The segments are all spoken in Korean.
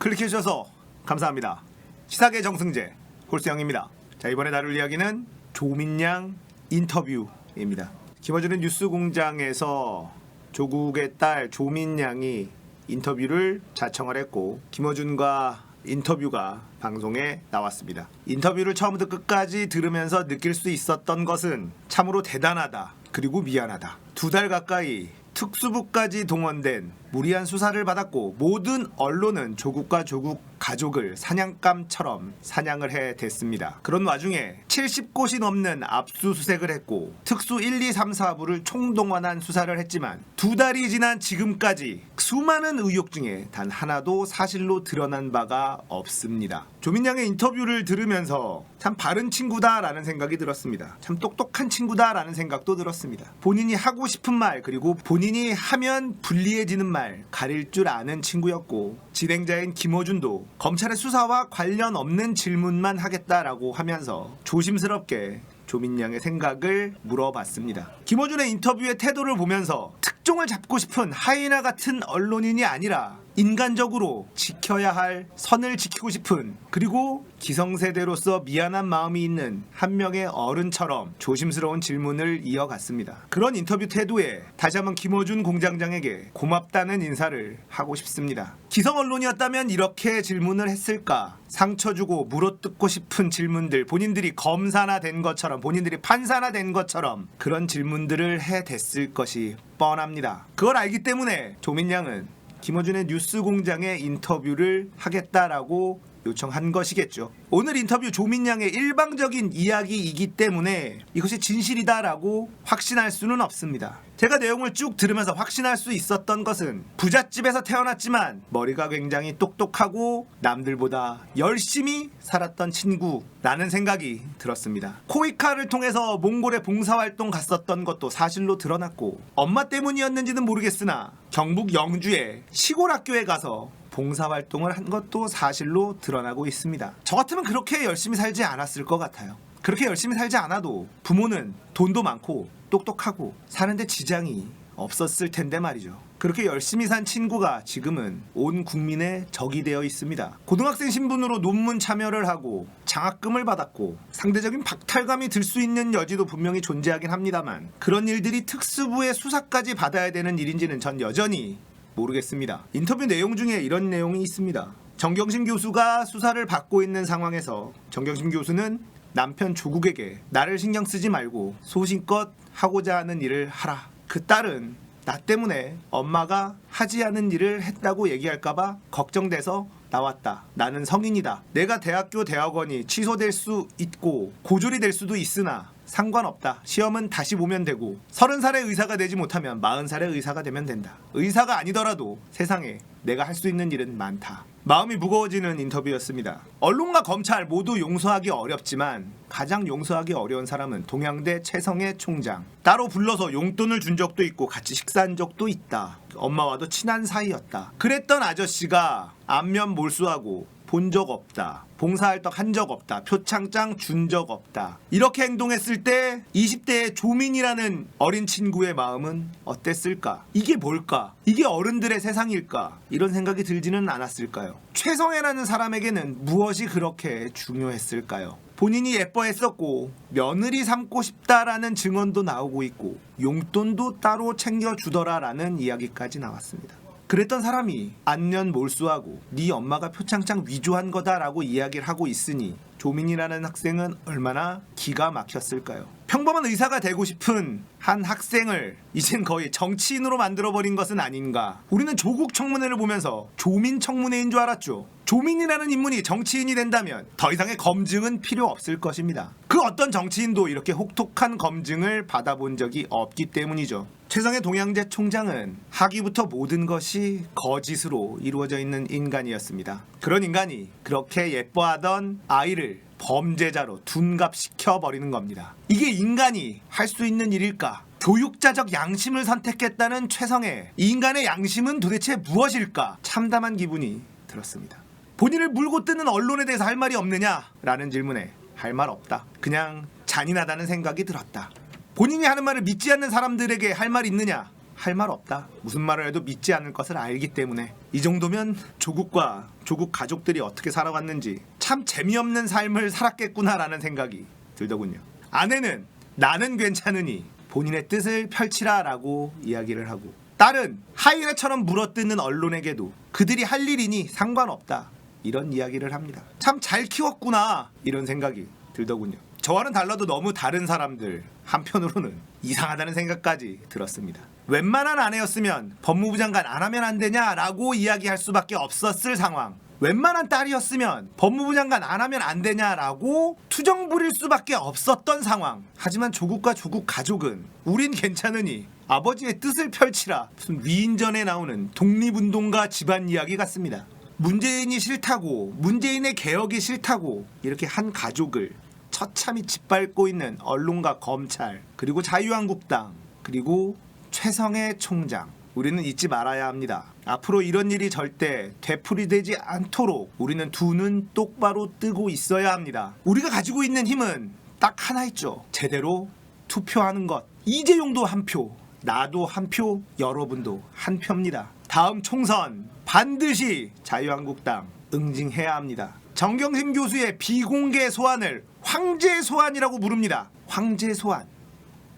클릭해주셔서 감사합니다. 시사계 정승재 홀수영입니다. 자, 이번에 다룰 이야기는 조민양 인터뷰입니다. 김어준의 뉴스공장에서 조국의 딸 조민양이 인터뷰를 자청을 했고 김어준과 인터뷰가 방송에 나왔습니다. 인터뷰를 처음부터 끝까지 들으면서 느낄 수 있었던 것은 참으로 대단하다, 그리고 미안하다. 2달 가까이 특수부까지 동원된 무리한 수사를 받았고 모든 언론은 조국과 조국 가족을 사냥감처럼 사냥을 해댔습니다. 그런 와중에 70곳이 넘는 압수수색을 했고 특수 1, 2, 3, 4부를 총동원한 수사를 했지만 2달이 지난 지금까지 수많은 의혹 중에 단 하나도 사실로 드러난 바가 없습니다. 조민양의 인터뷰를 들으면서 참 바른 친구다라는 생각이 들었습니다. 참 똑똑한 친구다라는 생각도 들었습니다. 본인이 하고 싶은 말, 그리고 본인이 하면 불리해지는 말 가릴 줄 아는 친구였고, 진행자인 김어준도 검찰의 수사와 관련 없는 질문만 하겠다라고 하면서 조심스럽게 조민양의 생각을 물어봤습니다. 김어준의 인터뷰의 태도를 보면서 특종을 잡고 싶은 하이나 같은 언론인이 아니라 인간적으로 지켜야 할 선을 지키고 싶은, 그리고 기성세대로서 미안한 마음이 있는 한 명의 어른처럼 조심스러운 질문을 이어갔습니다. 그런 인터뷰 태도에 다시 한번 김어준 공장장에게 고맙다는 인사를 하고 싶습니다. 기성 언론이었다면 이렇게 질문을 했을까? 상처 주고 물어뜯고 싶은 질문들, 본인들이 검사나 된 것처럼, 본인들이 판사나 된 것처럼 그런 질문들을 해댔을 것이 뻔합니다. 그걸 알기 때문에 조민양은 김어준의 뉴스공장에 인터뷰를 하겠다라고 요청한 것이겠죠. 오늘 인터뷰 조민양의 일방적인 이야기이기 때문에 이것이 진실이다라고 확신할 수는 없습니다. 제가 내용을 쭉 들으면서 확신할 수 있었던 것은 부잣집에서 태어났지만 머리가 굉장히 똑똑하고 남들보다 열심히 살았던 친구라는 생각이 들었습니다. 코이카를 통해서 몽골에 봉사활동 갔었던 것도 사실로 드러났고, 엄마 때문이었는지는 모르겠으나 경북 영주의 시골 학교에 가서 봉사활동을 한 것도 사실로 드러나고 있습니다. 저 같으면 그렇게 열심히 살지 않았을 것 같아요. 그렇게 열심히 살지 않아도 부모는 돈도 많고 똑똑하고 사는데 지장이 없었을 텐데 말이죠. 그렇게 열심히 산 친구가 지금은 온 국민의 적이 되어 있습니다. 고등학생 신분으로 논문 참여를 하고 장학금을 받았고 상대적인 박탈감이 들 수 있는 여지도 분명히 존재하긴 합니다만, 그런 일들이 특수부의 수사까지 받아야 되는 일인지는 전 여전히 모르겠습니다. 인터뷰 내용 중에 이런 내용이 있습니다. 정경심 교수가 수사를 받고 있는 상황에서 정경심 교수는 남편 조국에게 나를 신경 쓰지 말고 소신껏 하고자 하는 일을 하라. 그 딸은 나 때문에 엄마가 하지 않은 일을 했다고 얘기할까봐 걱정돼서 나왔다. 나는 성인이다. 내가 대학교 대학원이 취소될 수 있고 고졸이 될 수도 있으나 상관없다. 시험은 다시 보면 되고 30살의 의사가 되지 못하면 40살의 의사가 되면 된다. 의사가 아니더라도 세상에 내가 할 수 있는 일은 많다. 마음이 무거워지는 인터뷰였습니다. 언론과 검찰 모두 용서하기 어렵지만 가장 용서하기 어려운 사람은 동양대 최성해 총장. 따로 불러서 용돈을 준 적도 있고 같이 식사한 적도 있다. 엄마와도 친한 사이였다. 그랬던 아저씨가 안면 몰수하고 본 적 없다. 봉사활동 한 적 없다. 표창장 준 적 없다. 이렇게 행동했을 때 20대의 조민이라는 어린 친구의 마음은 어땠을까? 이게 뭘까? 이게 어른들의 세상일까? 이런 생각이 들지는 않았을까요? 최성해라는 사람에게는 무엇이 그렇게 중요했을까요? 본인이 예뻐했었고 며느리 삼고 싶다라는 증언도 나오고 있고 용돈도 따로 챙겨주더라라는 이야기까지 나왔습니다. 그랬던 사람이 안면 몰수하고 네 엄마가 표창장 위조한 거다라고 이야기를 하고 있으니 조민이라는 학생은 얼마나 기가 막혔을까요? 평범한 의사가 되고 싶은 한 학생을 이젠 거의 정치인으로 만들어버린 것은 아닌가. 우리는 조국 청문회를 보면서 조민 청문회인 줄 알았죠. 조민이라는 인물이 정치인이 된다면 더 이상의 검증은 필요 없을 것입니다. 그 어떤 정치인도 이렇게 혹독한 검증을 받아본 적이 없기 때문이죠. 최성해 동양대 총장은 하기부터 모든 것이 거짓으로 이루어져 있는 인간이었습니다. 그런 인간이 그렇게 예뻐하던 아이를 범죄자로 둔갑시켜버리는 겁니다. 이게 인간이 할 수 있는 일일까? 교육자적 양심을 선택했다는 최성해. 이 인간의 양심은 도대체 무엇일까? 참담한 기분이 들었습니다. 본인을 물고 뜯는 언론에 대해서 할 말이 없느냐? 라는 질문에 할 말 없다. 그냥 잔인하다는 생각이 들었다. 본인이 하는 말을 믿지 않는 사람들에게 할 말 있느냐? 할 말 없다. 무슨 말을 해도 믿지 않을 것을 알기 때문에 이 정도면 조국과 조국 가족들이 어떻게 살아왔는지 참 재미없는 삶을 살았겠구나라는 생각이 들더군요. 아내는 나는 괜찮으니 본인의 뜻을 펼치라라고 이야기를 하고, 딸은 하이에나처럼 물어뜯는 언론에게도 그들이 할 일이니 상관없다 이런 이야기를 합니다. 참 잘 키웠구나 이런 생각이 들더군요. 저와는 달라도 너무 다른 사람들, 한편으로는 이상하다는 생각까지 들었습니다. 웬만한 아내였으면 법무부 장관 안 하면 안 되냐라고 이야기할 수밖에 없었을 상황, 웬만한 딸이었으면 법무부 장관 안 하면 안 되냐라고 투정 부릴 수밖에 없었던 상황. 하지만 조국과 조국 가족은 우린 괜찮으니 아버지의 뜻을 펼치라, 무슨 위인전에 나오는 독립운동가 집안 이야기 같습니다. 문재인이 싫다고, 문재인의 개혁이 싫다고 이렇게 한 가족을 처참히 짓밟고 있는 언론과 검찰, 그리고 자유한국당, 그리고 최성해 총장, 우리는 잊지 말아야 합니다. 앞으로 이런 일이 절대 되풀이되지 않도록 우리는 두 눈 똑바로 뜨고 있어야 합니다. 우리가 가지고 있는 힘은 딱 하나 있죠. 제대로 투표하는 것. 이재용도 한 표, 나도 한 표, 여러분도 한 표입니다. 다음 총선 반드시 자유한국당 응징해야 합니다. 정경심 교수의 비공개 소환을 황제 소환이라고 부릅니다. 황제 소환.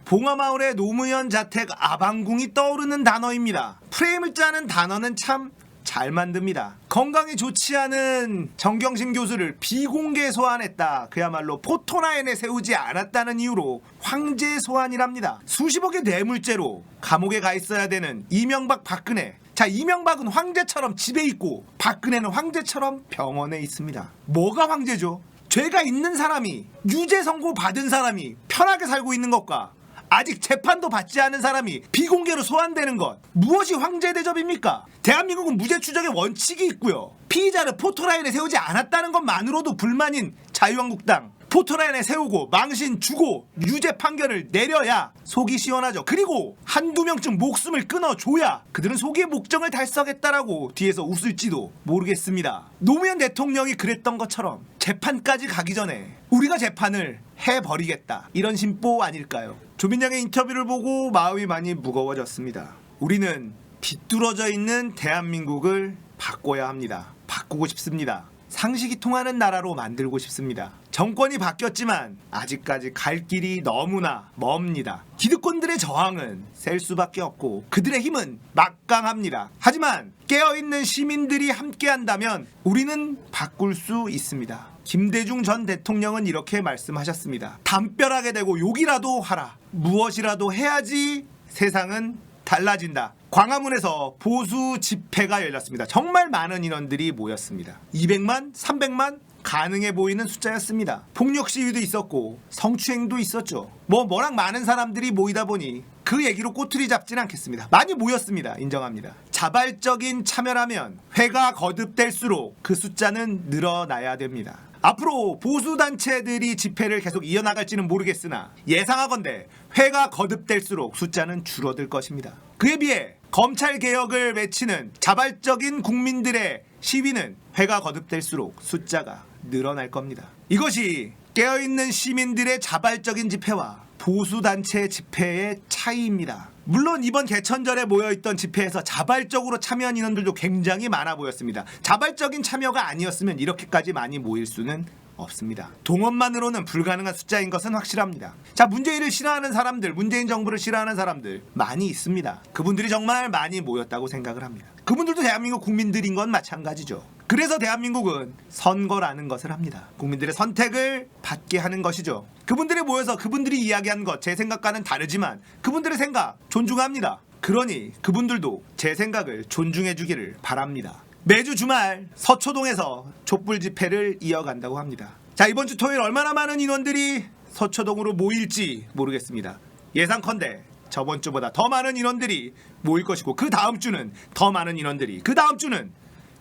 봉화마을의 노무현 자택 아방궁이 떠오르는 단어입니다. 프레임을 짜는 단어는 참 잘 만듭니다. 건강이 좋지 않은 정경심 교수를 비공개 소환했다. 그야말로 포토라인에 세우지 않았다는 이유로 황제 소환이랍니다. 수십억의 뇌물죄로 감옥에 가 있어야 되는 이명박, 박근혜. 자, 이명박은 황제처럼 집에 있고 박근혜는 황제처럼 병원에 있습니다. 뭐가 황제죠? 죄가 있는 사람이, 유죄 선고 받은 사람이 편하게 살고 있는 것과 아직 재판도 받지 않은 사람이 비공개로 소환되는 것, 무엇이 황제 대접입니까? 대한민국은 무죄 추정의 원칙이 있고요. 피의자를 포토라인에 세우지 않았다는 것만으로도 불만인 자유한국당, 포토라인에 세우고 망신 주고 유죄 판결을 내려야 속이 시원하죠. 그리고 한두 명쯤 목숨을 끊어줘야 그들은 속의 목적을 달성했다라고 뒤에서 웃을지도 모르겠습니다. 노무현 대통령이 그랬던 것처럼 재판까지 가기 전에 우리가 재판을 해버리겠다, 이런 심보 아닐까요? 조민양의 인터뷰를 보고 마음이 많이 무거워졌습니다. 우리는 비뚤어져 있는 대한민국을 바꿔야 합니다. 바꾸고 싶습니다. 상식이 통하는 나라로 만들고 싶습니다. 정권이 바뀌었지만 아직까지 갈 길이 너무나 멉니다. 기득권들의 저항은 셀 수밖에 없고 그들의 힘은 막강합니다. 하지만 깨어있는 시민들이 함께한다면 우리는 바꿀 수 있습니다. 김대중 전 대통령은 이렇게 말씀하셨습니다. 담벼락에 대고 욕이라도 하라. 무엇이라도 해야지 세상은 달라진다. 광화문에서 보수 집회가 열렸습니다. 정말 많은 인원들이 모였습니다. 200만, 300만 가능해 보이는 숫자였습니다. 폭력 시위도 있었고 성추행도 있었죠. 워낙 많은 사람들이 모이다 보니 그 얘기로 꼬투리 잡진 않겠습니다. 많이 모였습니다. 인정합니다. 자발적인 참여라면 회가 거듭될수록 그 숫자는 늘어나야 됩니다. 앞으로 보수단체들이 집회를 계속 이어나갈지는 모르겠으나 예상하건대 회가 거듭될수록 숫자는 줄어들 것입니다. 그에 비해 검찰개혁을 외치는 자발적인 국민들의 시위는 회가 거듭될수록 숫자가 늘어날 겁니다. 이것이 깨어있는 시민들의 자발적인 집회와 보수단체 집회의 차이입니다. 물론 이번 개천절에 모여있던 집회에서 자발적으로 참여한 인원들도 굉장히 많아 보였습니다. 자발적인 참여가 아니었으면 이렇게까지 많이 모일 수는 없습니다. 동원만으로는 불가능한 숫자인 것은 확실합니다. 자, 문재인을 싫어하는 사람들, 문재인 정부를 싫어하는 사람들 많이 있습니다. 그분들이 정말 많이 모였다고 생각을 합니다. 그분들도 대한민국 국민들인 건 마찬가지죠. 그래서 대한민국은 선거라는 것을 합니다. 국민들의 선택을 받게 하는 것이죠. 그분들이 모여서 그분들이 이야기한 것, 제 생각과는 다르지만 그분들의 생각 존중합니다. 그러니 그분들도 제 생각을 존중해 주기를 바랍니다. 매주 주말 서초동에서 촛불 집회를 이어간다고 합니다. 자, 이번 주 토요일 얼마나 많은 인원들이 서초동으로 모일지 모르겠습니다. 예상컨대 저번 주보다 더 많은 인원들이 모일 것이고 그 다음 주는 더 많은 인원들이, 그 다음 주는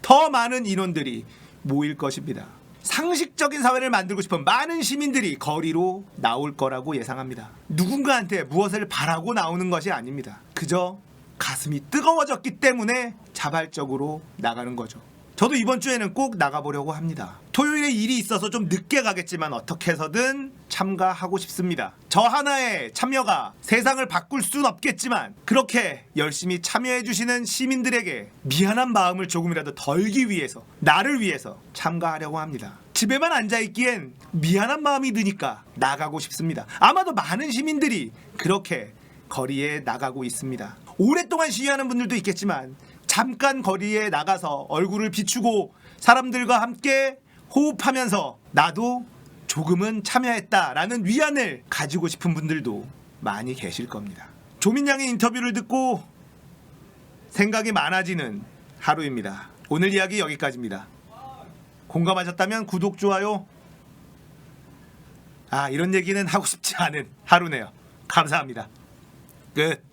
더 많은 인원들이 모일 것입니다. 상식적인 사회를 만들고 싶은 많은 시민들이 거리로 나올 거라고 예상합니다. 누군가한테 무엇을 바라고 나오는 것이 아닙니다. 그저 가슴이 뜨거워졌기 때문에 자발적으로 나가는 거죠. 저도 이번 주에는 꼭 나가보려고 합니다. 토요일에 일이 있어서 좀 늦게 가겠지만 어떻게 해서든 참가하고 싶습니다. 저 하나의 참여가 세상을 바꿀 순 없겠지만 그렇게 열심히 참여해주시는 시민들에게 미안한 마음을 조금이라도 덜기 위해서, 나를 위해서 참가하려고 합니다. 집에만 앉아있기엔 미안한 마음이 드니까 나가고 싶습니다. 아마도 많은 시민들이 그렇게 거리에 나가고 있습니다. 오랫동안 시위하는 분들도 있겠지만 잠깐 거리에 나가서 얼굴을 비추고 사람들과 함께 호흡하면서 나도 조금은 참여했다라는 위안을 가지고 싶은 분들도 많이 계실 겁니다. 조민양의 인터뷰를 듣고 생각이 많아지는 하루입니다. 오늘 이야기 여기까지입니다. 공감하셨다면 구독, 좋아요. 이런 얘기는 하고 싶지 않은 하루네요. 감사합니다. 끝.